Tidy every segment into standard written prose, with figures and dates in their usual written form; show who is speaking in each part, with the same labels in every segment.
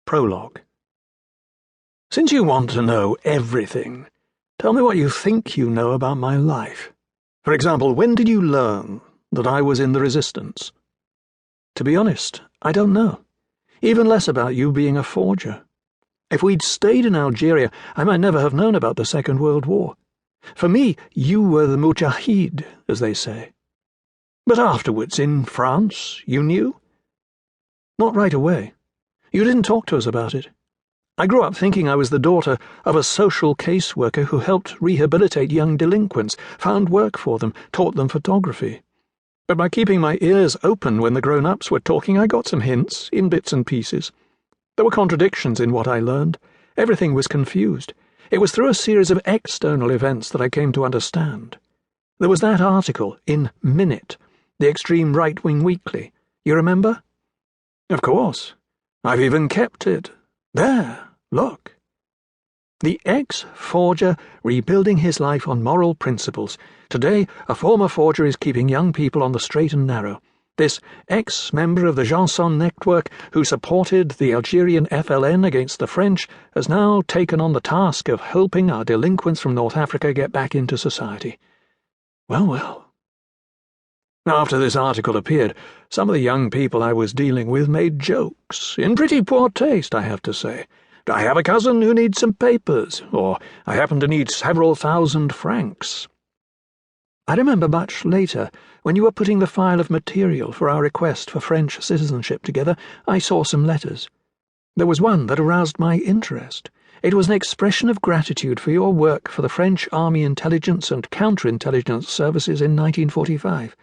Speaker 1: Prologue. Since you want to know everything, tell me what you think you know about my life. For example, when did you learn that I was in the resistance? To be honest, I don't know. Even less about you being a forger. If we'd stayed in Algeria, I might never have known about the Second World War. For me, you were the mujahid, as they say. But afterwards, in France, you knew? Not right away. You didn't talk to us about it. I grew up thinking I was the daughter of a social caseworker who helped rehabilitate young delinquents, found work for them, taught them photography. But by keeping my ears open when the grown-ups were talking, I got some hints, in bits and pieces. There were contradictions in what I learned. Everything was confused. It was through a series of external events that I came to understand. There was that article in Minute, the extreme right-wing weekly. You remember? Of course. I've even kept it. There, look. The ex-forger rebuilding his life on moral principles. Today, a former forger is keeping young people on the straight and narrow. This ex-member of the Janson network who supported the Algerian FLN against the French has now taken on the task of helping our delinquents from North Africa get back into society. Well, well. After this article appeared, some of the young people I was dealing with made jokes, in pretty poor taste, I have to say. I have a cousin who needs some papers, or I happen to need several thousand francs. I remember much later, when you were putting the file of material for our request for French citizenship together, I saw some letters. There was one that aroused my interest. It was an expression of gratitude for your work for the French Army Intelligence and Counterintelligence Services in 1945.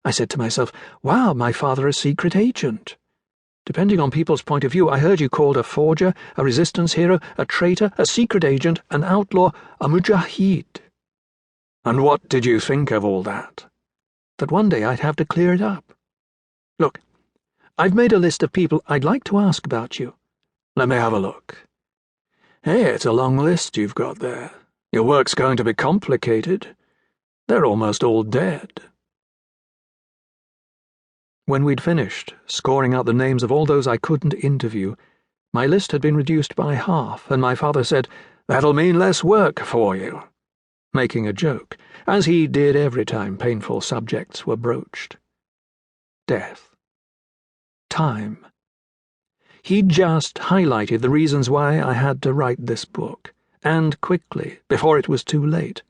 Speaker 1: I said to myself, wow, my father a secret agent. Depending on people's point of view, I heard you called a forger, a resistance hero, a traitor, a secret agent, an outlaw, a mujahid. And what did you think of all that? That one day I'd have to clear it up. Look, I've made a list of people I'd like to ask about you. Let me have a look. Hey, it's a long list you've got there. Your work's going to be complicated. They're almost all dead. When we'd finished, scoring out the names of all those I couldn't interview, my list had been reduced by half, and my father said, "That'll mean less work for you," making a joke, as he did every time painful subjects were broached. Death. Time. He'd just highlighted the reasons why I had to write this book, and quickly, before it was too late,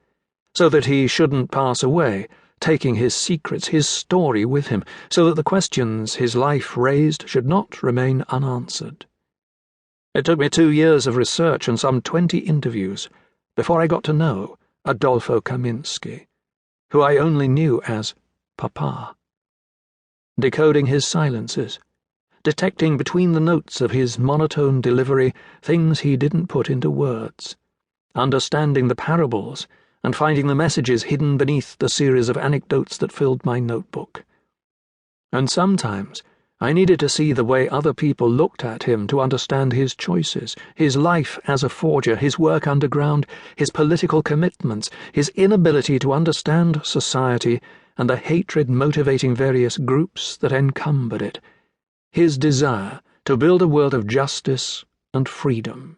Speaker 1: so that he shouldn't pass away, taking his secrets, his story with him, so that the questions his life raised should not remain unanswered. It took me 2 years of research and some 20 interviews before I got to know Adolfo Kaminsky, who I only knew as Papa. Decoding his silences, detecting between the notes of his monotone delivery things he didn't put into words, understanding the parables and finding the messages hidden beneath the series of anecdotes that filled my notebook. And sometimes I needed to see the way other people looked at him to understand his choices, his life as a forger, his work underground, his political commitments, his inability to understand society and the hatred motivating various groups that encumbered it, his desire to build a world of justice and freedom.